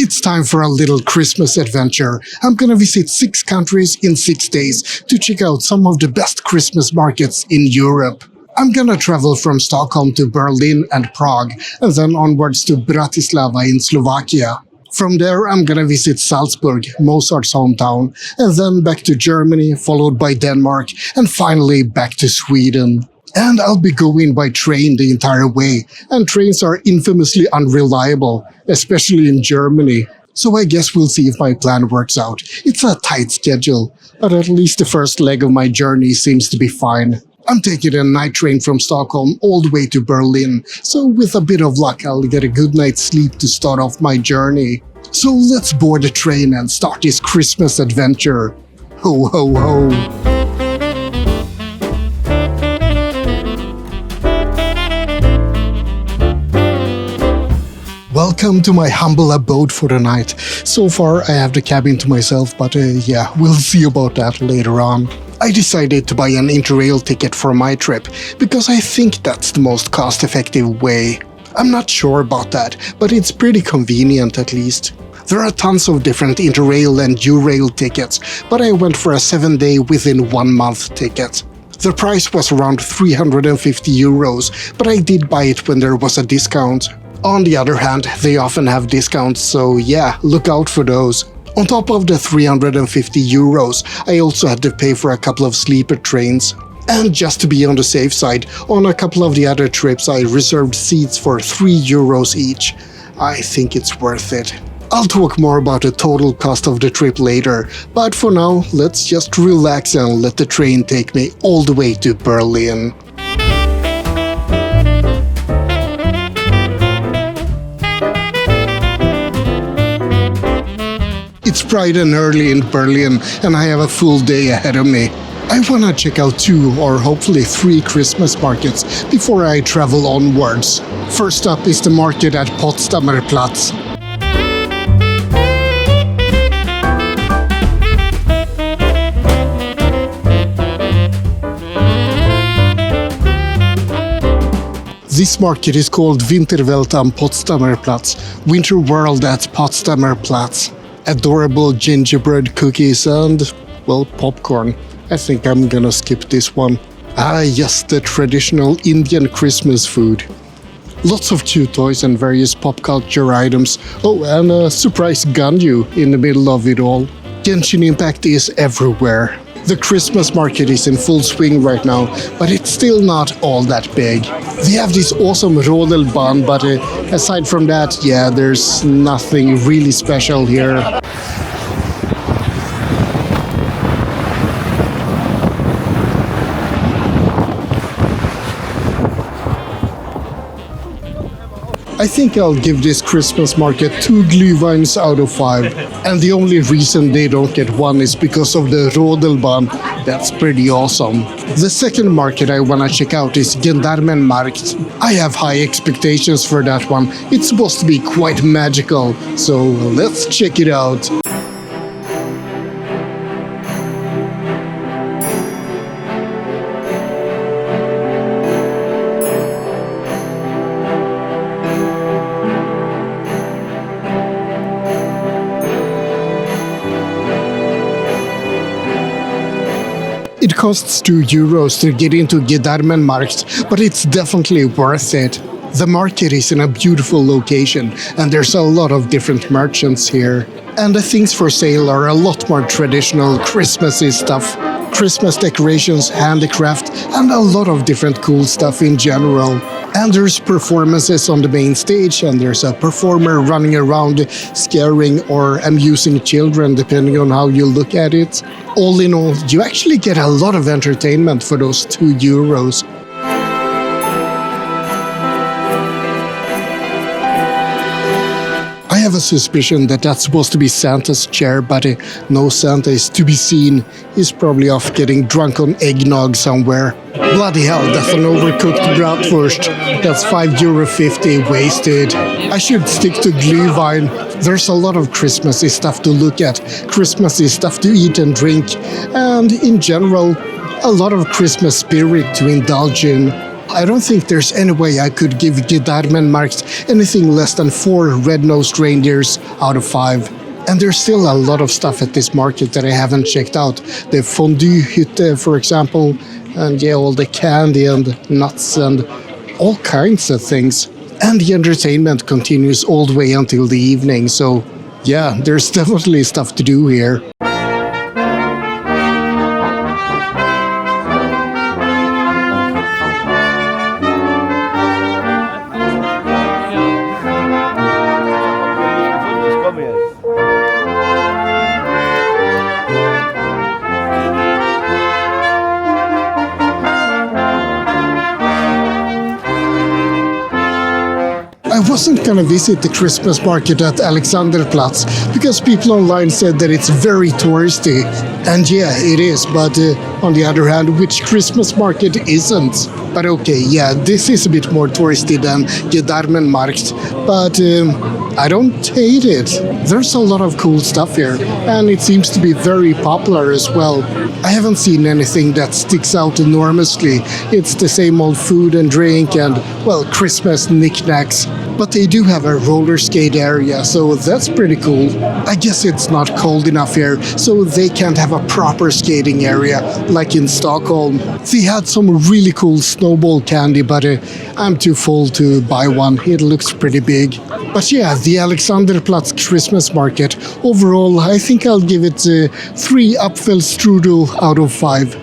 It's time for a little Christmas adventure. I'm gonna visit 6 countries in 6 days to check out some of the best Christmas markets in Europe. I'm gonna travel from Stockholm to Berlin and Prague, and then onwards to Bratislava in Slovakia. From there, I'm gonna visit Salzburg, Mozart's hometown, and then back to Germany, followed by Denmark, and finally back to Sweden. And I'll be going by train the entire way, and trains are infamously unreliable, especially in Germany. So I guess we'll see if my plan works out. It's a tight schedule, but at least the first leg of my journey seems to be fine. I'm taking a night train from Stockholm all the way to Berlin, so with a bit of luck I'll get a good night's sleep to start off my journey. So let's board the train and start this Christmas adventure. Ho ho ho! Welcome to my humble abode for the night. So far I have the cabin to myself, but yeah, we'll see about that later on. I decided to buy an Interrail ticket for my trip, because I think that's the most cost-effective way. I'm not sure about that, but it's pretty convenient at least. There are tons of different Interrail and Eurail tickets, but I went for a 7-day within 1 month ticket. The price was around 350 euros, but I did buy it when there was a discount. On the other hand, they often have discounts, so yeah, look out for those. On top of the 350 euros, I also had to pay for a couple of sleeper trains. And just to be on the safe side, on a couple of the other trips I reserved seats for 3 euros each. I think it's worth it. I'll talk more about the total cost of the trip later, but for now, let's just relax and let the train take me all the way to Berlin. It's bright and early in Berlin, and I have a full day ahead of me. I wanna check out 2 or hopefully 3 Christmas markets before I travel onwards. First up is the market at Potsdamer Platz. This market is called Winterwelt am Potsdamer Platz, Winter World at Potsdamer Platz. Adorable gingerbread cookies and, well, popcorn. I think I'm gonna skip this one. Yes, the traditional Indian Christmas food. Lots of cute toys and various pop culture items. Oh, and a surprise Ganyu in the middle of it all. Genshin Impact is everywhere. The Christmas market is in full swing right now, but it's still not all that big. They have this awesome rodelbahn, but aside from that, yeah, there's nothing really special here. I think I'll give this Christmas market 2 glühweins out of 5. And the only reason they don't get 1 is because of the rodelbahn. That's pretty awesome. The second market I wanna check out is Gendarmenmarkt. I have high expectations for that one. It's supposed to be quite magical, so let's check it out. It costs 2 euros to get into Gendarmenmarkt, but it's definitely worth it. The market is in a beautiful location, and there's a lot of different merchants here. And the things for sale are a lot more traditional Christmassy stuff. Christmas decorations, handicraft, and a lot of different cool stuff in general. And there's performances on the main stage, and there's a performer running around scaring or amusing children, depending on how you look at it. All in all, you actually get a lot of entertainment for those 2 euros. I have a suspicion that that's supposed to be Santa's chair, but no Santa is to be seen. He's probably off getting drunk on eggnog somewhere. Bloody hell, that's an overcooked bratwurst. That's 5 euro wasted. I should stick to glühwein. There's a lot of Christmassy stuff to look at, Christmassy stuff to eat and drink, and in general, a lot of Christmas spirit to indulge in. I don't think there's any way I could give Gendarmenmarkt anything less than 4 red-nosed reindeers out of 5. And there's still a lot of stuff at this market that I haven't checked out. The fondue hytte, for example, and yeah, all the candy and nuts and all kinds of things. And the entertainment continues all the way until the evening, so yeah, there's definitely stuff to do here. I wasn't gonna visit the Christmas market at Alexanderplatz because people online said that it's very touristy. And yeah, it is, but on the other hand, which Christmas market isn't? But okay, yeah, this is a bit more touristy than Gendarmenmarkt, but I don't hate it. There's a lot of cool stuff here, and it seems to be very popular as well. I haven't seen anything that sticks out enormously. It's the same old food and drink and, well, Christmas knickknacks. But they do have a roller skate area, so that's pretty cool. I guess it's not cold enough here, so they can't have a proper skating area like in Stockholm. They had some really cool snowball candy, but I'm too full to buy one. It looks pretty big. But yeah, the Alexanderplatz Christmas market, overall, I think I'll give it 3 Apfelstrudel out of 5.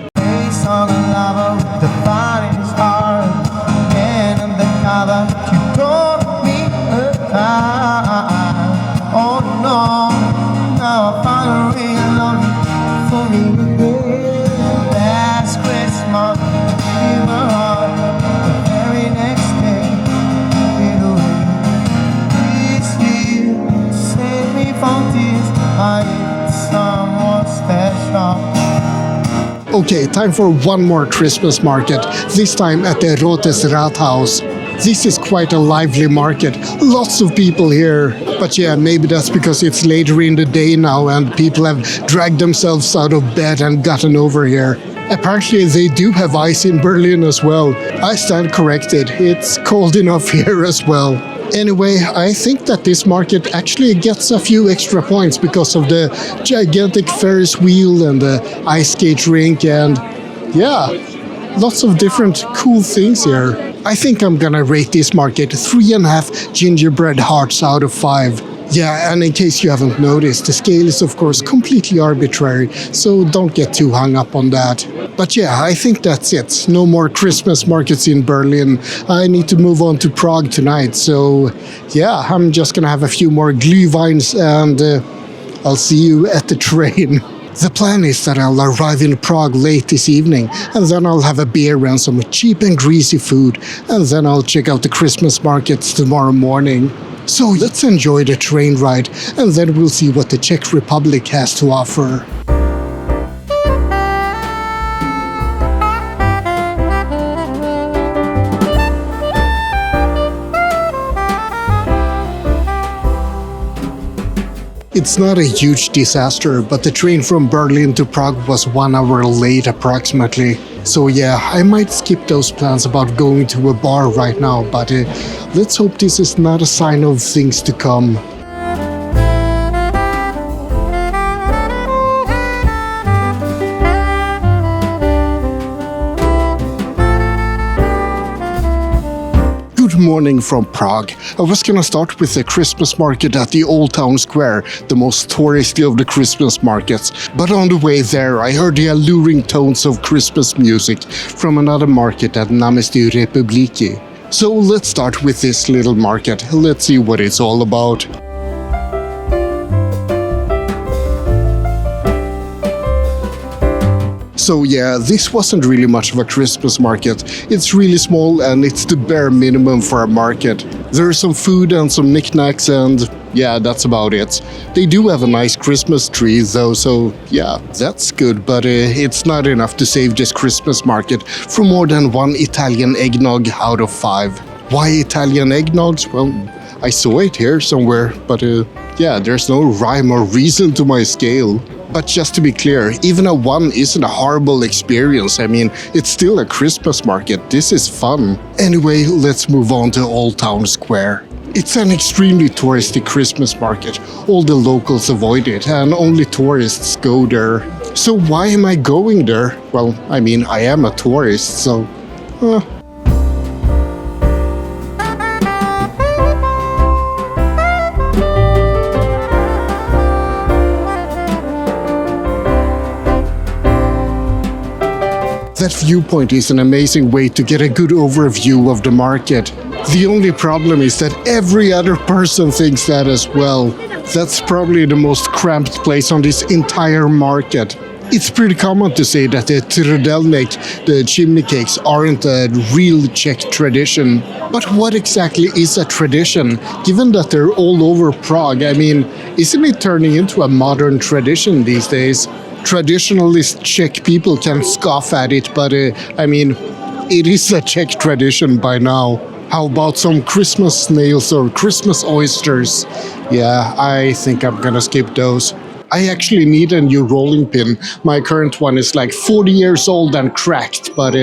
Okay, time for one more Christmas market, this time at the Rotes Rathaus. This is quite a lively market, lots of people here. But yeah, maybe that's because it's later in the day now and people have dragged themselves out of bed and gotten over here. Apparently they do have ice in Berlin as well. I stand corrected, it's cold enough here as well. Anyway, I think that this market actually gets a few extra points because of the gigantic Ferris wheel and the ice skate rink and yeah, lots of different cool things here. I think I'm gonna rate this market 3.5 gingerbread hearts out of 5. Yeah, and in case you haven't noticed, the scale is of course completely arbitrary, so don't get too hung up on that. But yeah, I think that's it. No more Christmas markets in Berlin. I need to move on to Prague tonight, so yeah, I'm just gonna have a few more glühweins and I'll see you at the train. The plan is that I'll arrive in Prague late this evening, and then I'll have a beer and some cheap and greasy food, and then I'll check out the Christmas markets tomorrow morning. So let's enjoy the train ride, and then we'll see what the Czech Republic has to offer. It's not a huge disaster, but the train from Berlin to Prague was 1 hour late approximately. So yeah, I might skip those plans about going to a bar right now, but let's hope this is not a sign of things to come. Good morning from Prague. I was gonna start with the Christmas market at the Old Town Square, the most touristy of the Christmas markets. But on the way there, I heard the alluring tones of Christmas music from another market at Náměstí Republiky. So let's start with this little market. Let's see what it's all about. So yeah, this wasn't really much of a Christmas market. It's really small and it's the bare minimum for a market. There's some food and some knickknacks and yeah, that's about it. They do have a nice Christmas tree though, so yeah, that's good, but it's not enough to save this Christmas market for more than 1 Italian eggnog out of 5. Why Italian eggnogs? Well, I saw it here somewhere, but yeah, there's no rhyme or reason to my scale. But just to be clear, even a 1 isn't a horrible experience. I mean, it's still a Christmas market. This is fun. Anyway, let's move on to Old Town Square. It's an extremely touristy Christmas market. All the locals avoid it and only tourists go there. So why am I going there? Well, I mean, I am a tourist, so... That viewpoint is an amazing way to get a good overview of the market. The only problem is that every other person thinks that as well. That's probably the most cramped place on this entire market. It's pretty common to say that the trudelník, the chimney cakes, aren't a real Czech tradition. But what exactly is a tradition, given that they're all over Prague? I mean, isn't it turning into a modern tradition these days? Traditionalist Czech people can scoff at it, but I mean, it is a Czech tradition by now. How about some Christmas snails or Christmas oysters? Yeah, I think I'm gonna skip those. I actually need a new rolling pin. My current one is like 40 years old and cracked, but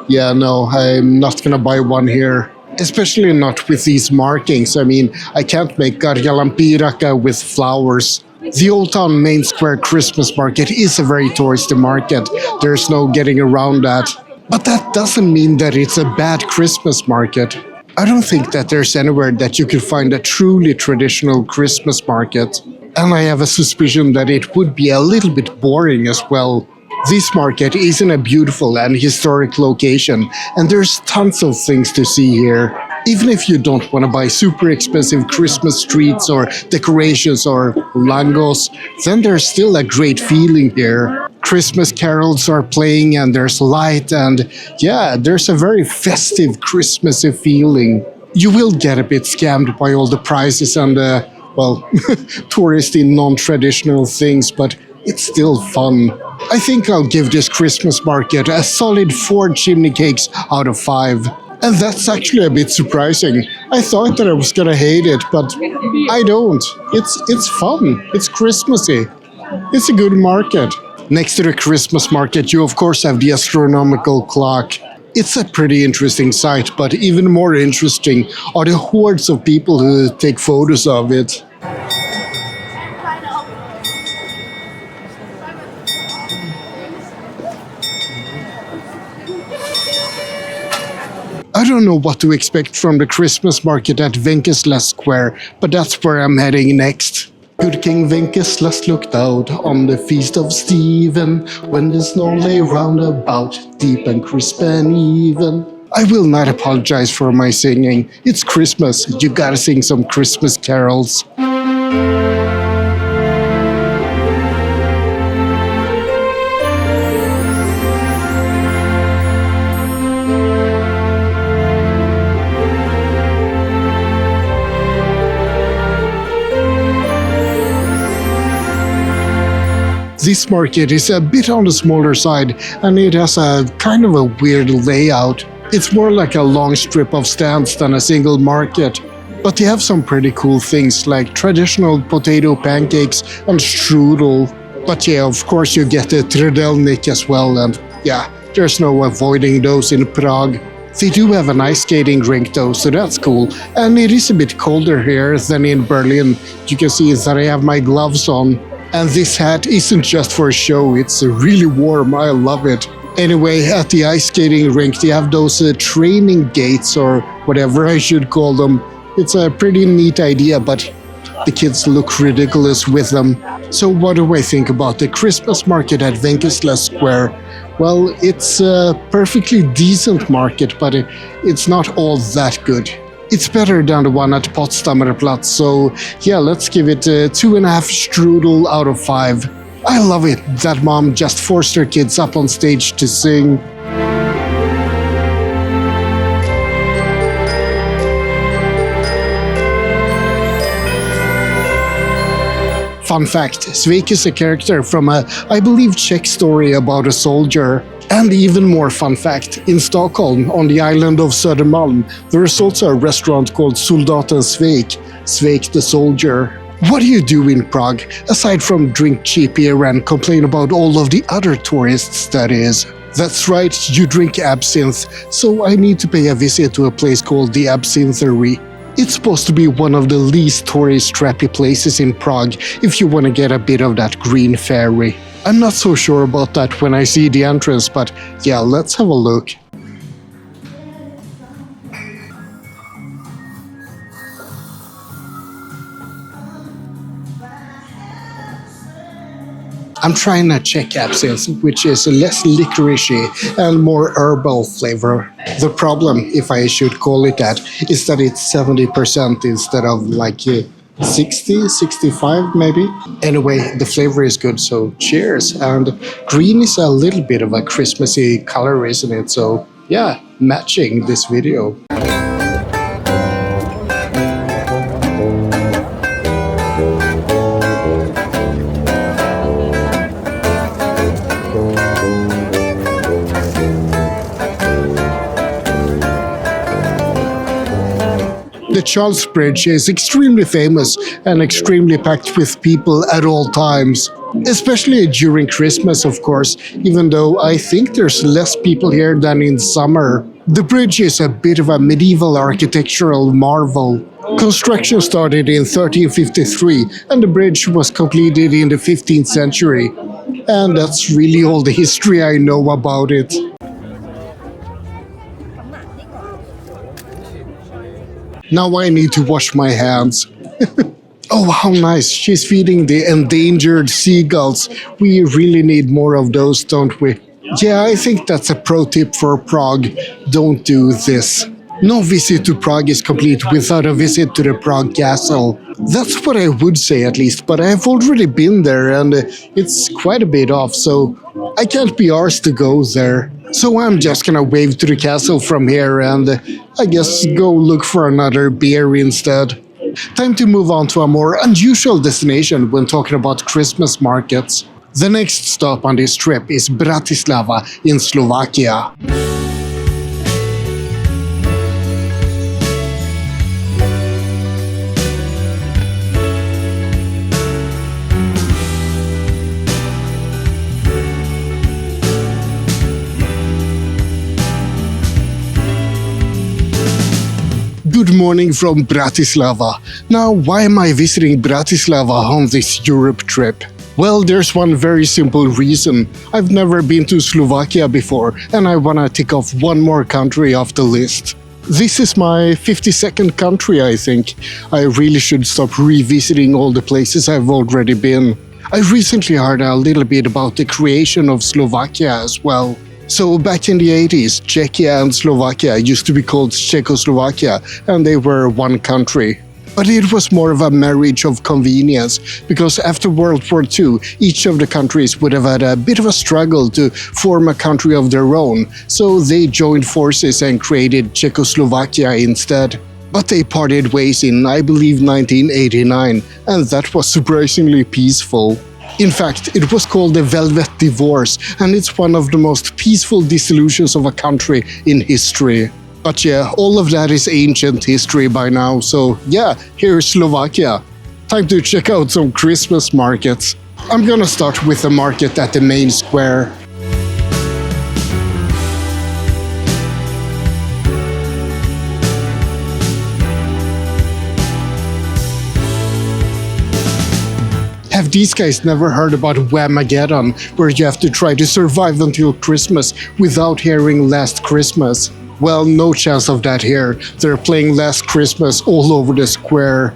yeah, no, I'm not gonna buy one here. Especially not with these markings. I mean, I can't make karjalanpiirakka with flowers. The Old Town Main Square Christmas market is a very touristy market. There's no getting around that. But that doesn't mean that it's a bad Christmas market. I don't think that there's anywhere that you can find a truly traditional Christmas market. And I have a suspicion that it would be a little bit boring as well. This market is in a beautiful and historic location, and there's tons of things to see here. Even if you don't want to buy super expensive Christmas treats or decorations or langos, then there's still a great feeling here. Christmas carols are playing and there's light and yeah, there's a very festive Christmassy feeling. You will get a bit scammed by all the prices and touristy non-traditional things, but it's still fun. I think I'll give this Christmas market a solid 4 chimney cakes out of 5. And that's actually a bit surprising. I thought that I was gonna hate it, but I don't. It's fun. It's Christmassy. It's a good market. Next to the Christmas market, you of course have the astronomical clock. It's a pretty interesting sight, but even more interesting are the hordes of people who take photos of it. I don't know what to expect from the Christmas market at Wenceslas Square, but that's where I'm heading next. Good King Wenceslas looked out on the feast of Stephen, when the snow lay round about, deep and crisp and even. I will not apologize for my singing. It's Christmas, you gotta sing some Christmas carols. This market is a bit on the smaller side and it has a kind of a weird layout. It's more like a long strip of stands than a single market. But they have some pretty cool things like traditional potato pancakes and strudel. But yeah, of course you get the trudelník as well, and yeah, there's no avoiding those in Prague. They do have an ice skating rink though, so that's cool. And it is a bit colder here than in Berlin. You can see that I have my gloves on. And this hat isn't just for a show, it's really warm, I love it. Anyway, at the ice skating rink they have those training gates or whatever I should call them. It's a pretty neat idea, but the kids look ridiculous with them. So what do I think about the Christmas market at Wenceslas Square? Well, it's a perfectly decent market, but it's not all that good. It's better than the one at Potsdamer Platz, so yeah, let's give it 2.5 strudel out of 5. I love it that mom just forced her kids up on stage to sing. Fun fact, Svek is a character from a, I believe, Czech story about a soldier. And even more fun fact, in Stockholm, on the island of Södermalm, there is also a restaurant called Soldaten Svek, Svek the Soldier. What do you do in Prague, aside from drink cheap beer and complain about all of the other tourists, that is? That's right, you drink absinthe, so I need to pay a visit to a place called the Absinthery. It's supposed to be one of the least tourist-trappy places in Prague if you want to get a bit of that green fairy. I'm not so sure about that when I see the entrance, but yeah, let's have a look. I'm trying a Czech absinthe, which is less licoricey and more herbal flavor. The problem, if I should call it that, is that it's 70% instead of like 60, 65 maybe. Anyway, the flavor is good, so cheers. And green is a little bit of a Christmassy color, isn't it? So yeah, matching this video. The Charles Bridge is extremely famous and extremely packed with people at all times. Especially during Christmas, of course, even though I think there's less people here than in summer. The bridge is a bit of a medieval architectural marvel. Construction started in 1353 and the bridge was completed in the 15th century. And that's really all the history I know about it. Now I need to wash my hands. Oh, how nice. She's feeding the endangered seagulls. We really need more of those, don't we? Yeah, I think that's a pro tip for Prague. Don't do this. No visit to Prague is complete without a visit to the Prague Castle. That's what I would say at least, but I've already been there and it's quite a bit off, so I can't be arsed to go there. So I'm just gonna wave to the castle from here and I guess go look for another beer instead. Time to move on to a more unusual destination when talking about Christmas markets. The next stop on this trip is Bratislava in Slovakia. Good morning from Bratislava. Now, why am I visiting Bratislava on this Europe trip? Well, there's one very simple reason. I've never been to Slovakia before, and I wanna tick off one more country off the list. This is my 52nd country, I think. I really should stop revisiting all the places I've already been. I recently heard a little bit about the creation of Slovakia as well. So back in the 80s, Czechia and Slovakia used to be called Czechoslovakia, and they were one country. But it was more of a marriage of convenience, because after World War II, each of the countries would have had a bit of a struggle to form a country of their own, so they joined forces and created Czechoslovakia instead. But they parted ways in, I believe, 1989, and that was surprisingly peaceful. In fact, it was called the Velvet Divorce, and it's one of the most peaceful dissolutions of a country in history. But yeah, all of that is ancient history by now, so yeah, here's Slovakia. Time to check out some Christmas markets. I'm gonna start with the market at the main square. Have these guys never heard about Whamageddon, where you have to try to survive until Christmas without hearing Last Christmas? Well, no chance of that here. They're playing Last Christmas all over the square.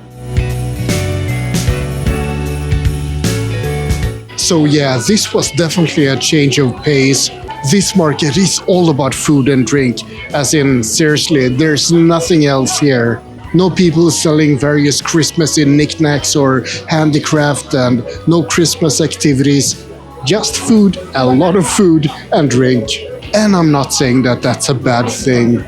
So yeah, this was definitely a change of pace. This market is all about food and drink, as in, seriously, there's nothing else here. No people selling various Christmassy knickknacks or handicraft, and no Christmas activities. Just food, a lot of food and drink. And I'm not saying that that's a bad thing.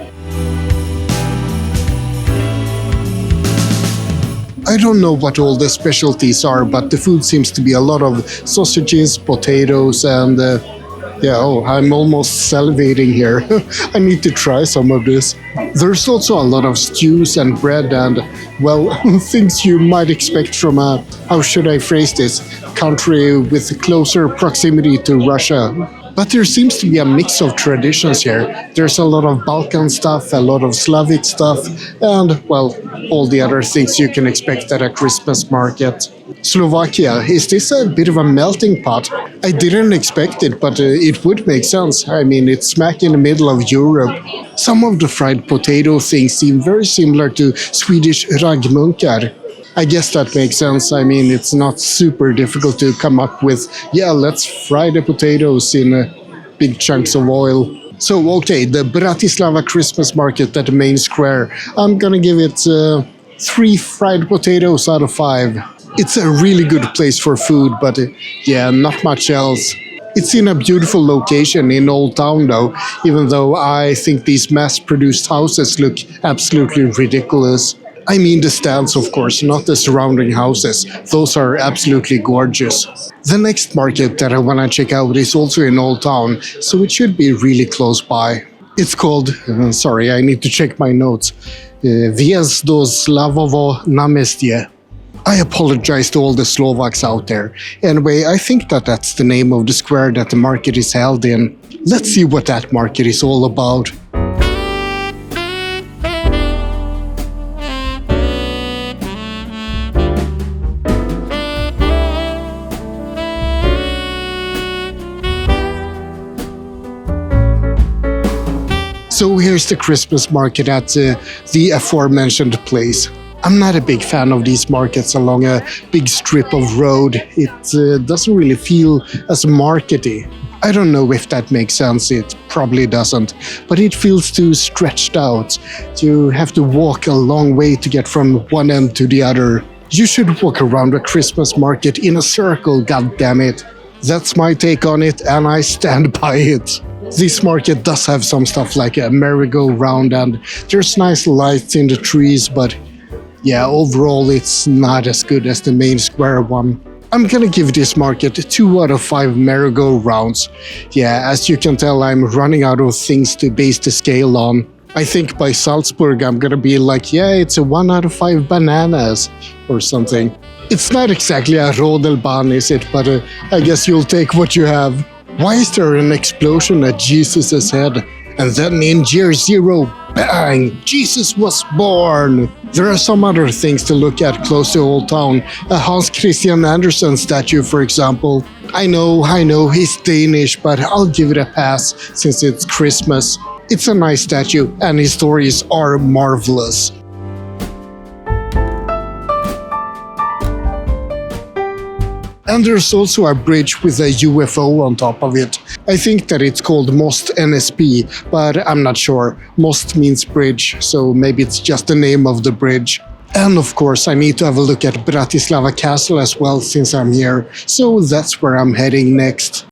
I don't know what all the specialties are, but the food seems to be a lot of sausages, potatoes, and yeah, oh, I'm almost salivating here. I need to try some of this. There's also a lot of stews and bread and, well, things you might expect from a, how should I phrase this, country with closer proximity to Russia. But there seems to be a mix of traditions here. There's a lot of Balkan stuff, a lot of Slavic stuff, and, well, all the other things you can expect at a Christmas market. Slovakia, is this a bit of a melting pot? I didn't expect it, but it would make sense. I mean, it's smack in the middle of Europe. Some of the fried potato things seem very similar to Swedish raggmunkar. I guess that makes sense. I mean, it's not super difficult to come up with, yeah, let's fry the potatoes in big chunks of oil. So, okay, the Bratislava Christmas market at the main square. I'm gonna give it 3 fried potatoes out of 5. It's a really good place for food, but yeah, not much else. It's in a beautiful location in Old Town though, even though I think these mass-produced houses look absolutely ridiculous. I mean the stands, of course, not the surrounding houses. Those are absolutely gorgeous. The next market that I want to check out is also in Old Town, so it should be really close by. It's called, sorry, I need to check my notes, Wenceslas Náměstí. I apologize to all the Slovaks out there. Anyway, I think that's the name of the square that the market is held in. Let's see what that market is all about. So here's the Christmas market at the aforementioned place. I'm not a big fan of these markets along a big strip of road. It doesn't really feel as markety. I don't know if that makes sense, it probably doesn't, but it feels too stretched out. You have to walk a long way to get from one end to the other. You should walk around a Christmas market in a circle, goddammit. That's my take on it, and I stand by it. This market does have some stuff like a merry-go-round, and there's nice lights in the trees, but yeah, overall it's not as good as the main square one. I'm gonna give this market 2 out of 5 merry-go-rounds. Yeah, as you can tell, I'm running out of things to base the scale on. I think by Salzburg I'm gonna be like, yeah, it's a 1 out of 5 bananas or something. It's not exactly a rodelbahn, is it? But I guess you'll take what you have. Why is there an explosion at Jesus' head? And then in year 0, bang! Jesus was born! There are some other things to look at close to Old Town. A Hans Christian Andersen statue, for example. I know, he's Danish, but I'll give it a pass since it's Christmas. It's a nice statue, and his stories are marvelous. And there's also a bridge with a UFO on top of it. I think that it's called Most NSB, but I'm not sure. Most means bridge, so maybe it's just the name of the bridge. And of course, I need to have a look at Bratislava Castle as well since I'm here, so that's where I'm heading next.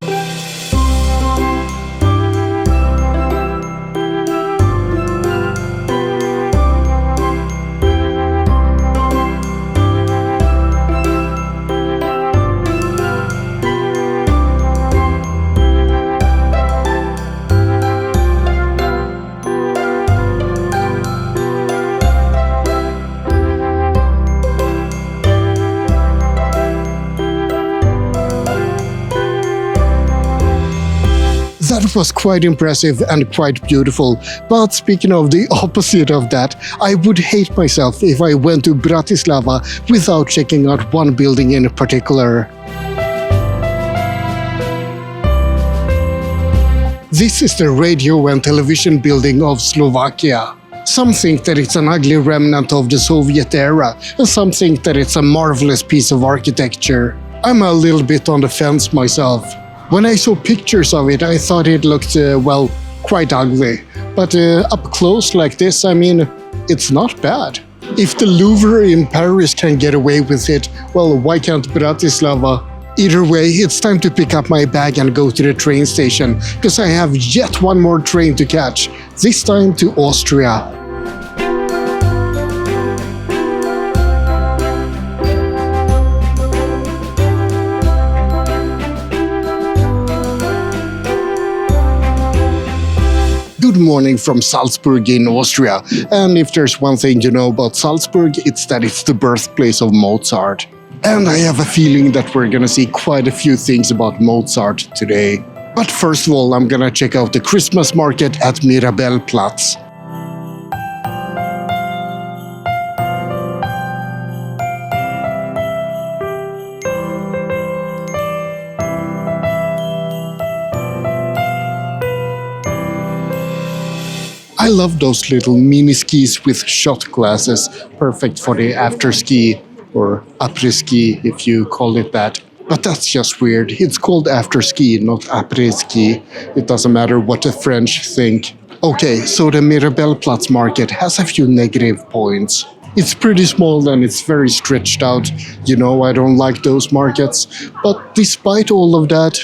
That was quite impressive and quite beautiful, but speaking of the opposite of that, I would hate myself if I went to Bratislava without checking out one building in particular. This is the radio and television building of Slovakia. Some think that it's an ugly remnant of the Soviet era, and some think that it's a marvelous piece of architecture. I'm a little bit on the fence myself. When I saw pictures of it, I thought it looked, well, quite ugly. But up close like this, I mean, it's not bad. If the Louvre in Paris can get away with it, well, why can't Bratislava? Either way, it's time to pick up my bag and go to the train station, because I have yet one more train to catch, this time to Austria. Good morning from Salzburg in Austria, and if there's one thing you know about Salzburg, it's that it's the birthplace of Mozart. And I have a feeling that we're gonna see quite a few things about Mozart today. But first of all, I'm gonna check out the Christmas market at Platz. I love those little mini skis with shot glasses, perfect for the after ski or après ski if you call it that. But that's just weird. It's called after ski, not après ski. It doesn't matter what the French think. Okay, so the Platz market has a few negative points. It's pretty small and it's very stretched out. You know, I don't like those markets. But despite all of that,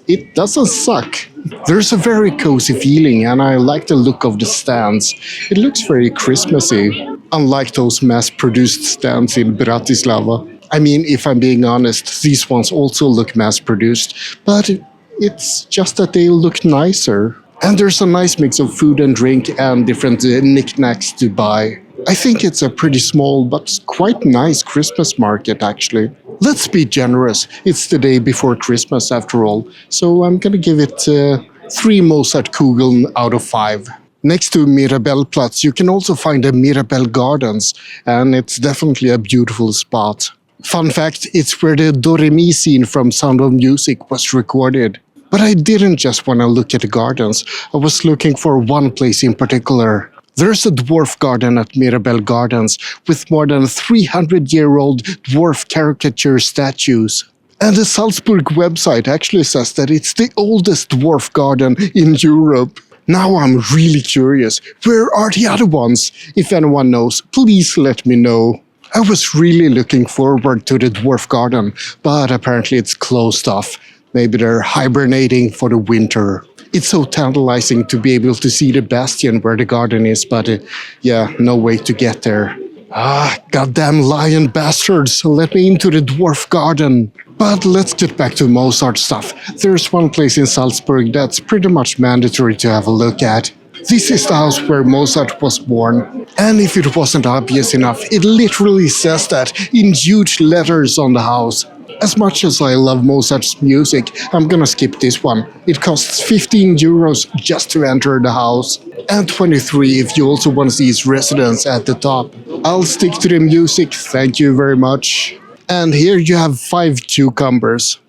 it doesn't suck. There's a very cozy feeling and I like the look of the stands. It looks very Christmassy, unlike those mass-produced stands in Bratislava. I mean, if I'm being honest, these ones also look mass-produced, but it's just that they look nicer. And there's a nice mix of food and drink and different knickknacks to buy. I think it's a pretty small but quite nice Christmas market actually. Let's be generous, it's the day before Christmas after all, so I'm gonna give it 3 Mozartkugeln out of 5. Next to Platz, you can also find the Mirabell Gardens, and it's definitely a beautiful spot. Fun fact, it's where the Do Re Mi scene from Sound of Music was recorded. But I didn't just want to look at the gardens, I was looking for one place in particular. There's a dwarf garden at Mirabell Gardens with more than 300-year-old dwarf caricature statues. And the Salzburg website actually says that it's the oldest dwarf garden in Europe. Now I'm really curious, where are the other ones? If anyone knows, please let me know. I was really looking forward to the dwarf garden, but apparently it's closed off. Maybe they're hibernating for the winter. It's so tantalizing to be able to see the bastion where the garden is, but yeah, no way to get there. Ah, goddamn lion bastards, let me into the dwarf garden. But let's get back to Mozart stuff. There's one place in Salzburg that's pretty much mandatory to have a look at. This is the house where Mozart was born. And if it wasn't obvious enough, it literally says that in huge letters on the house. As much as I love Mozart's music, I'm gonna skip this one. It costs 15 euros just to enter the house. And 23 if you also want to see his residence at the top. I'll stick to the music, thank you very much. And here you have 5 cucumbers.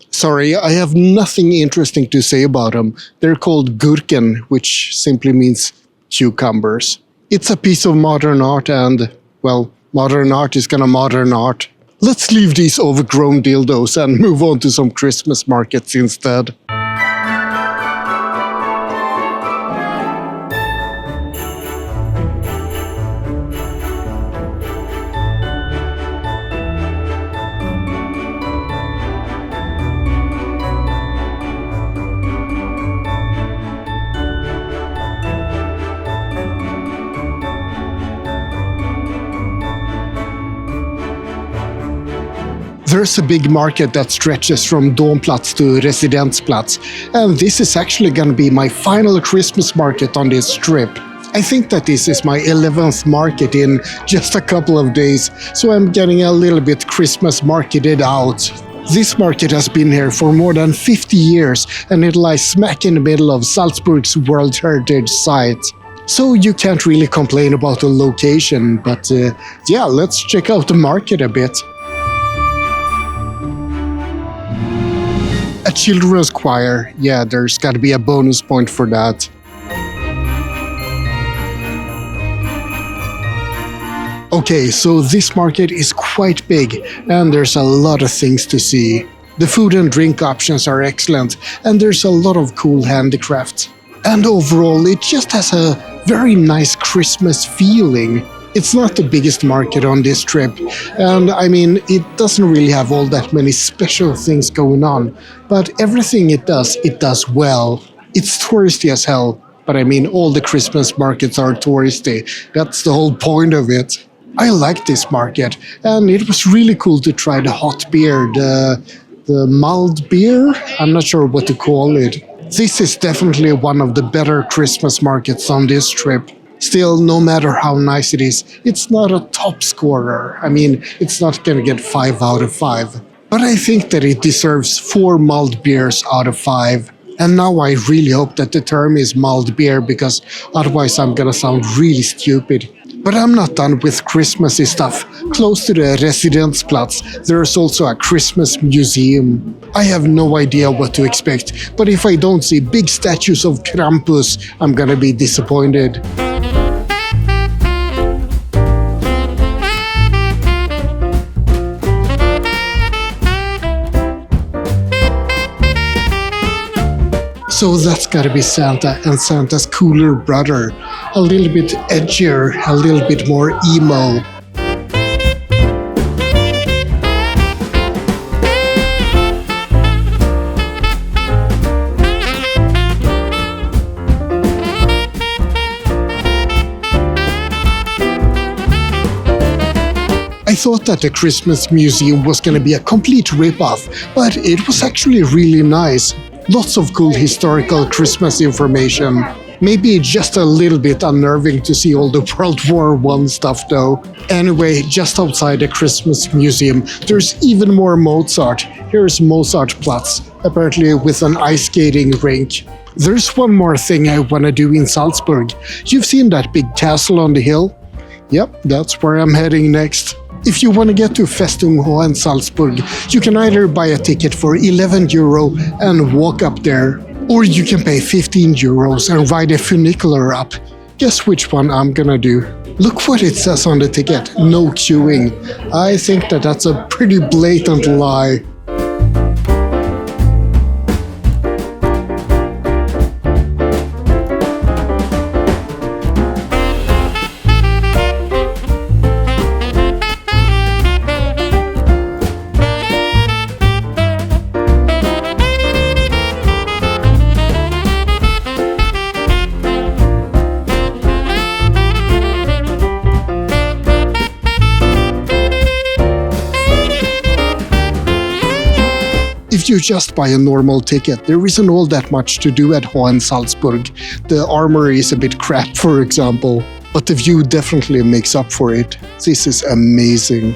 Sorry, I have nothing interesting to say about them. They're called Gurken, which simply means cucumbers. It's a piece of modern art and, well, modern art is gonna modern art. Let's leave these overgrown dildos and move on to some Christmas markets instead. There's a big market that stretches from Domplatz to Residenzplatz, and this is actually gonna be my final Christmas market on this trip. I think that this is my 11th market in just a couple of days, so I'm getting a little bit Christmas marketed out. This market has been here for more than 50 years, and it lies smack in the middle of Salzburg's World Heritage Site. So you can't really complain about the location, but yeah, let's check out the market a bit. A children's choir, yeah, there's gotta be a bonus point for that. Okay, so this market is quite big and there's a lot of things to see. The food and drink options are excellent and there's a lot of cool handicraft. And overall, it just has a very nice Christmas feeling. It's not the biggest market on this trip, and I mean, it doesn't really have all that many special things going on, but everything it does well. It's touristy as hell, but I mean, all the Christmas markets are touristy. That's the whole point of it. I like this market, and it was really cool to try the hot beer, the mulled beer? I'm not sure what to call it. This is definitely one of the better Christmas markets on this trip. Still, no matter how nice it is, it's not a top scorer. I mean, it's not gonna get 5 out of 5. But I think that it deserves 4 mulled beers out of 5. And now I really hope that the term is mild beer, because otherwise I'm gonna sound really stupid. But I'm not done with Christmassy stuff. Close to the Residenzplatz, there's also a Christmas museum. I have no idea what to expect, but if I don't see big statues of Krampus, I'm gonna be disappointed. So that's gotta be Santa and Santa's cooler brother. A little bit edgier, a little bit more emo. I thought that the Christmas Museum was gonna be a complete rip-off, but it was actually really nice. Lots of cool historical Christmas information. Maybe just a little bit unnerving to see all the World War I stuff though. Anyway, just outside the Christmas Museum, there's even more Mozart. Here's Mozartplatz, apparently with an ice skating rink. There's one more thing I wanna do in Salzburg. You've seen that big castle on the hill? Yep, that's where I'm heading next. If you want to get to Festung in Salzburg, you can either buy a ticket for €11 and walk up there, or you can pay €15 and ride a funicular up. Guess which one I'm gonna do. Look what it says on the ticket, no queuing. I think that that's a pretty blatant lie. If you just buy a normal ticket, there isn't all that much to do at Hohen Salzburg. The armory is a bit crap, for example, but the view definitely makes up for it. This is amazing.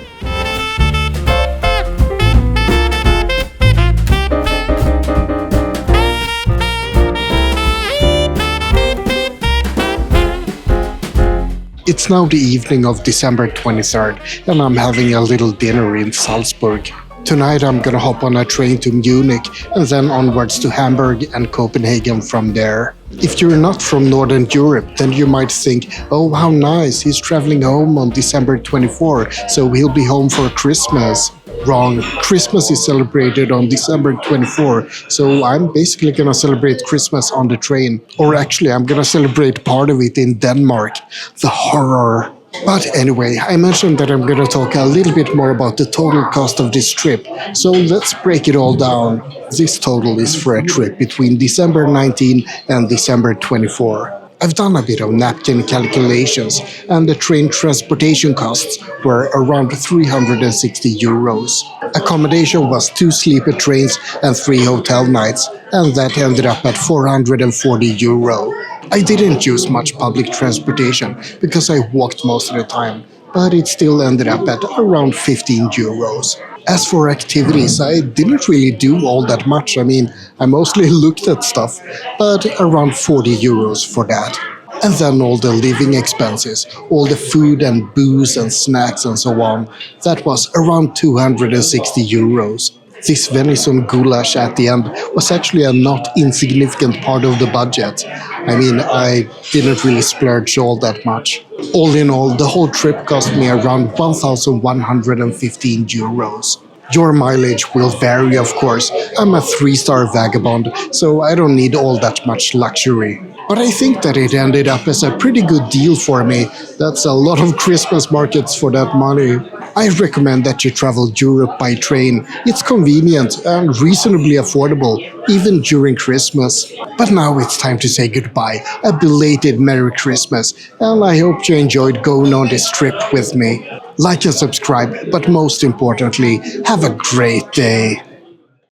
It's now the evening of December 23rd, and I'm having a little dinner in Salzburg. Tonight I'm gonna hop on a train to Munich and then onwards to Hamburg and Copenhagen from there. If you're not from Northern Europe, then you might think, oh how nice, he's traveling home on December 24, so he'll be home for Christmas. Wrong, Christmas is celebrated on December 24, so I'm basically gonna celebrate Christmas on the train. Or actually, I'm gonna celebrate part of it in Denmark. The horror. But anyway, I mentioned that I'm gonna talk a little bit more about the total cost of this trip, so let's break it all down. This total is for a trip between December 19 and December 24. I've done a bit of napkin calculations, and the train transportation costs were around €360. Accommodation was 2 sleeper trains and 3 hotel nights, and that ended up at €440. I didn't use much public transportation because I walked most of the time, but it still ended up at around €15. As for activities, I didn't really do all that much. I mean, I mostly looked at stuff, but around €40 for that. And then all the living expenses, all the food and booze and snacks and so on, that was around €260. This venison goulash at the end was actually a not insignificant part of the budget. I mean, I didn't really splurge all that much. All in all, the whole trip cost me around €1,115. Your mileage will vary, of course. I'm a 3-star Vagabond, so I don't need all that much luxury. But I think that it ended up as a pretty good deal for me. That's a lot of Christmas markets for that money. I recommend that you travel Europe by train. It's convenient and reasonably affordable, even during Christmas. But now it's time to say goodbye. A belated Merry Christmas, and I hope you enjoyed going on this trip with me. Like and subscribe, but most importantly, have a great day.